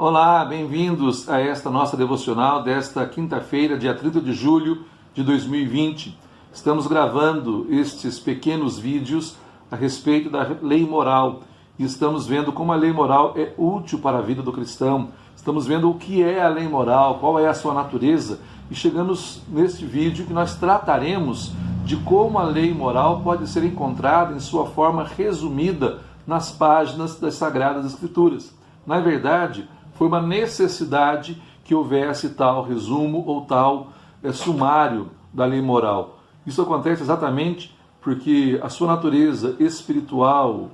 Olá, bem-vindos a esta nossa devocional desta quinta-feira, dia 30 de julho de 2020. Estamos gravando estes pequenos vídeos a respeito da lei moral e estamos vendo como a lei moral é útil para a vida do cristão. Estamos vendo o que é a lei moral, qual é a sua natureza e chegamos neste vídeo que nós trataremos de como a lei moral pode ser encontrada em sua forma resumida nas páginas das Sagradas Escrituras. Na verdade, foi uma necessidade que houvesse tal resumo ou tal sumário da lei moral. Isso acontece exatamente porque a sua natureza espiritual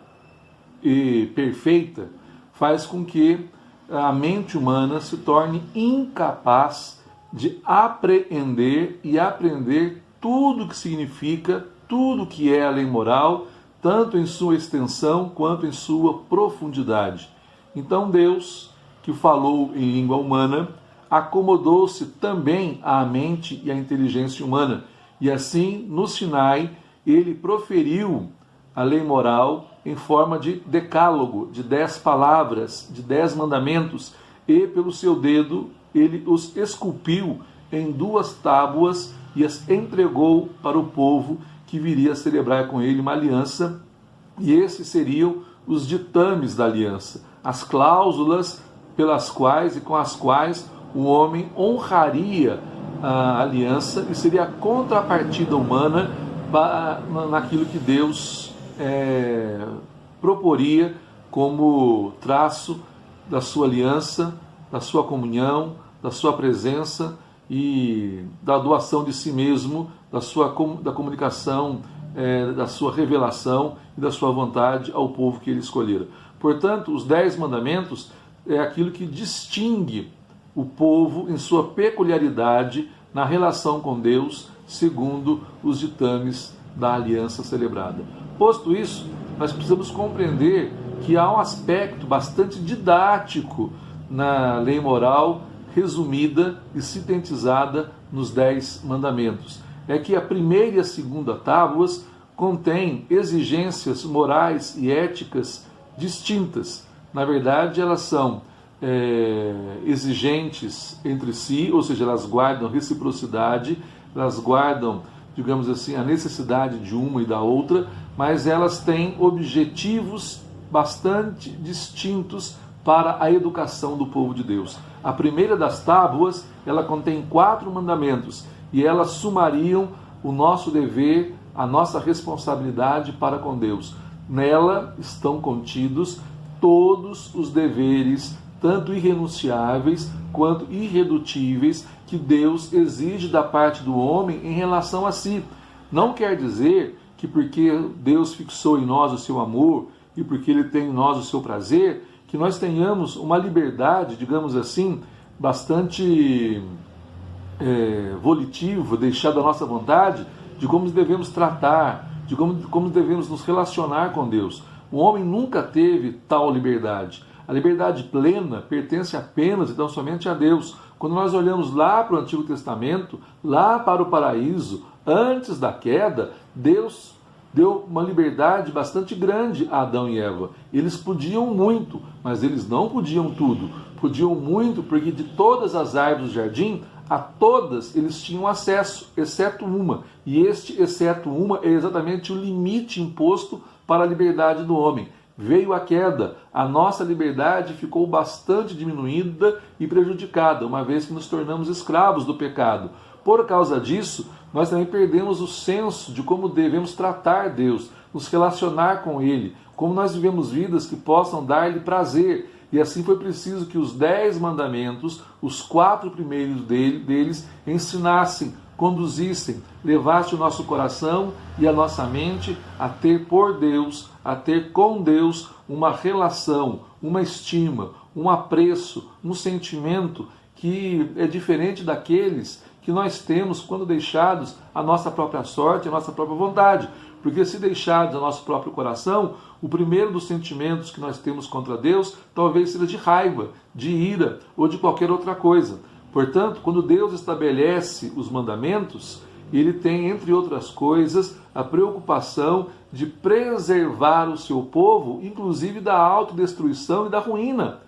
e perfeita faz com que a mente humana se torne incapaz de apreender e aprender tudo o que significa, tudo o que é a lei moral, tanto em sua extensão quanto em sua profundidade. Então Deus, que falou em língua humana, acomodou-se também à mente e à inteligência humana. E assim, no Sinai, ele proferiu a lei moral em forma de decálogo, de 10 palavras, de 10 mandamentos, e pelo seu dedo ele os esculpiu em 2 tábuas e as entregou para o povo que viria a celebrar com ele uma aliança, e esses seriam os ditames da aliança, as cláusulas pelas quais e com as quais o homem honraria a aliança e seria a contrapartida humana naquilo que Deus proporia como traço da sua aliança, da sua comunhão, da sua presença e da doação de si mesmo, da comunicação, da sua revelação e da sua vontade ao povo que ele escolhera. Portanto, os 10 mandamentos é aquilo que distingue o povo em sua peculiaridade na relação com Deus, segundo os ditames da aliança celebrada. Posto isso, nós precisamos compreender que há um aspecto bastante didático na lei moral, resumida e sintetizada nos 10 mandamentos. É que a primeira e a segunda tábuas contêm exigências morais e éticas distintas. Na verdade, elas são exigentes entre si, ou seja, elas guardam reciprocidade, elas guardam, digamos assim, a necessidade de uma e da outra, mas elas têm objetivos bastante distintos para a educação do povo de Deus. A primeira das tábuas, ela contém 4 mandamentos, e elas sumariam o nosso dever, a nossa responsabilidade para com Deus. Nela estão contidos todos os deveres, tanto irrenunciáveis quanto irredutíveis, que Deus exige da parte do homem em relação a si. Não quer dizer que porque Deus fixou em nós o seu amor e porque Ele tem em nós o seu prazer, que nós tenhamos uma liberdade, digamos assim, bastante volitiva, deixada à nossa vontade, de como devemos tratar, de como devemos nos relacionar com Deus. O homem nunca teve tal liberdade. A liberdade plena pertence apenas e tão somente a Deus. Quando nós olhamos lá para o Antigo Testamento, lá para o paraíso, antes da queda, Deus deu uma liberdade bastante grande a Adão e Eva. Eles podiam muito, mas eles não podiam tudo. Podiam muito porque de todas as árvores do jardim, a todas eles tinham acesso, exceto uma. E este exceto uma é exatamente o limite imposto para a liberdade do homem. Veio a queda, a nossa liberdade ficou bastante diminuída e prejudicada, uma vez que nos tornamos escravos do pecado. Por causa disso, nós também perdemos o senso de como devemos tratar Deus, nos relacionar com Ele, como nós vivemos vidas que possam dar-lhe prazer. E assim foi preciso que os 10 mandamentos, os 4 primeiros deles, ensinassem, conduzissem, levassem o nosso coração e a nossa mente a ter por Deus, a ter com Deus uma relação, uma estima, um apreço, um sentimento que é diferente daqueles que nós temos quando deixados à nossa própria sorte, à nossa própria vontade. Porque se deixados ao nosso próprio coração, o primeiro dos sentimentos que nós temos contra Deus talvez seja de raiva, de ira ou de qualquer outra coisa. Portanto, quando Deus estabelece os mandamentos, Ele tem, entre outras coisas, a preocupação de preservar o seu povo, inclusive da autodestruição e da ruína.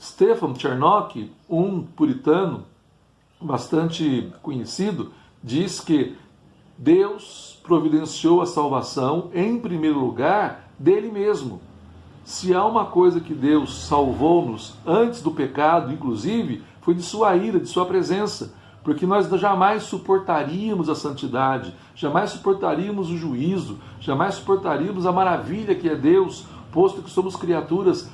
Stephen Chernock, um puritano bastante conhecido, diz que Deus providenciou a salvação, em primeiro lugar, dele mesmo. Se há uma coisa que Deus salvou-nos antes do pecado, inclusive, foi de sua ira, de sua presença. Porque nós jamais suportaríamos a santidade, jamais suportaríamos o juízo, jamais suportaríamos a maravilha que é Deus, posto que somos criaturas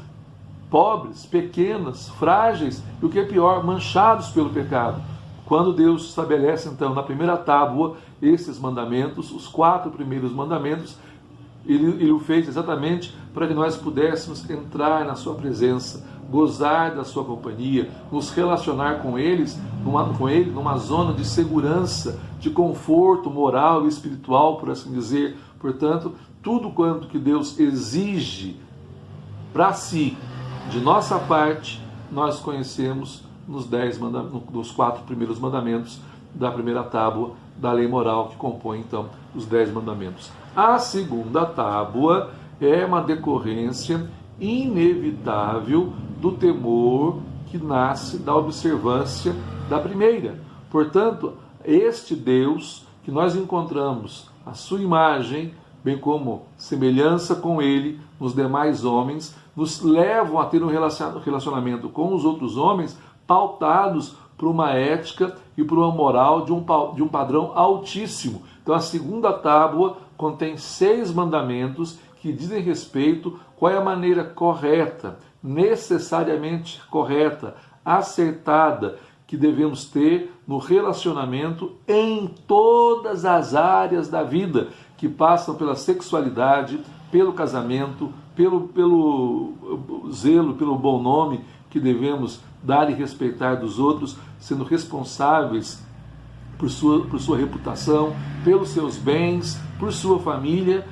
pobres, pequenas, frágeis e, o que é pior, manchados pelo pecado. Quando Deus estabelece, então, na primeira tábua, esses mandamentos, os 4 primeiros mandamentos, ele o fez exatamente para que nós pudéssemos entrar na sua presença, gozar da sua companhia, nos relacionar com ele numa zona de segurança, de conforto moral e espiritual, por assim dizer. Portanto, tudo quanto que Deus exige para si, de nossa parte, nós conhecemos nos 4 primeiros mandamentos da primeira tábua da lei moral, que compõe então os 10 mandamentos. A segunda tábua é uma decorrência inevitável do temor que nasce da observância da primeira. Portanto, este Deus que nós encontramos, a sua imagem, bem como semelhança com ele nos demais homens, nos levam a ter um relacionamento com os outros homens pautados por uma ética e por uma moral de um padrão altíssimo. Então a segunda tábua contém 6 mandamentos que dizem respeito qual é a maneira correta, necessariamente correta, acertada, que devemos ter no relacionamento em todas as áreas da vida, que passam pela sexualidade, pelo casamento, pelo zelo, pelo bom nome que devemos dar e respeitar dos outros, sendo responsáveis por sua reputação, pelos seus bens, por sua família,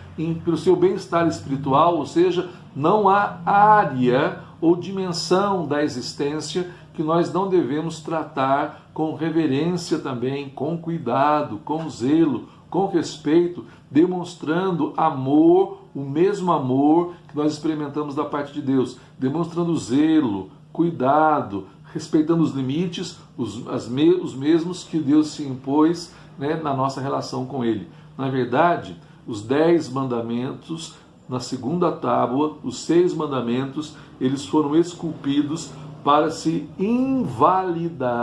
pelo seu bem-estar espiritual, ou seja, não há área ou dimensão da existência que nós não devemos tratar com reverência também, com cuidado, com zelo, com respeito, demonstrando amor, o mesmo amor que nós experimentamos da parte de Deus, demonstrando zelo, cuidado, respeitando os limites, os mesmos que Deus se impôs, né, na nossa relação com Ele. Na verdade, os 10 mandamentos, na segunda tábua, os 6 mandamentos, eles foram esculpidos para se invalidar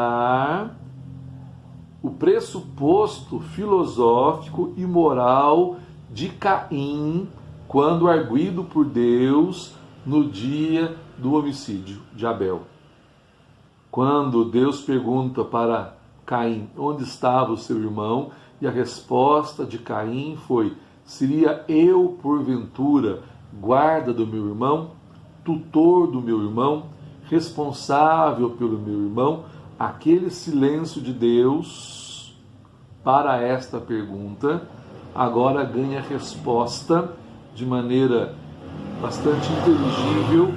o pressuposto filosófico e moral de Caim, quando arguido por Deus no dia do homicídio de Abel. Quando Deus pergunta para Caim onde estava o seu irmão, e a resposta de Caim foi: seria eu, porventura, guarda do meu irmão, tutor do meu irmão, responsável pelo meu irmão? Aquele silêncio de Deus para esta pergunta agora ganha resposta de maneira bastante inteligível,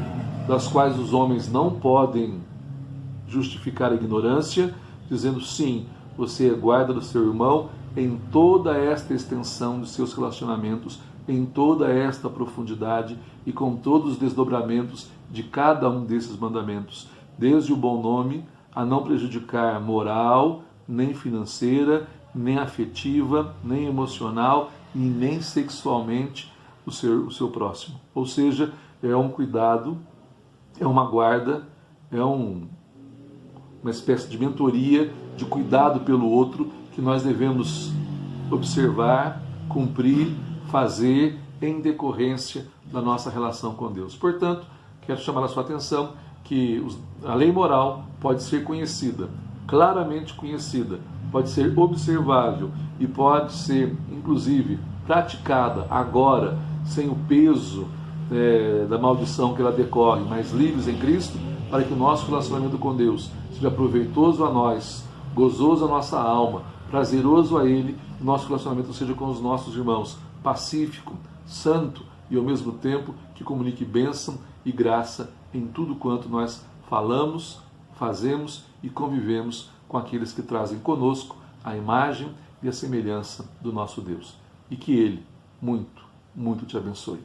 das quais os homens não podem justificar a ignorância, dizendo: sim, você é guarda do seu irmão em toda esta extensão de seus relacionamentos, em toda esta profundidade e com todos os desdobramentos de cada um desses mandamentos, desde o bom nome a não prejudicar moral, nem financeira, nem afetiva, nem emocional e nem sexualmente o seu próximo. Ou seja, é um cuidado, é uma guarda, é uma espécie de mentoria, de cuidado pelo outro, que nós devemos observar, cumprir, fazer em decorrência da nossa relação com Deus. Portanto, quero chamar a sua atenção que a lei moral pode ser conhecida, claramente conhecida, pode ser observável e pode ser, inclusive, praticada agora, sem o peso da maldição que ela decorre, mas livres em Cristo, para que o nosso relacionamento com Deus seja proveitoso a nós, gozoso a nossa alma, prazeroso a Ele, o nosso relacionamento seja com os nossos irmãos, pacífico, santo e ao mesmo tempo que comunique bênção e graça em tudo quanto nós falamos, fazemos e convivemos com aqueles que trazem conosco a imagem e a semelhança do nosso Deus. E que Ele muito, muito te abençoe.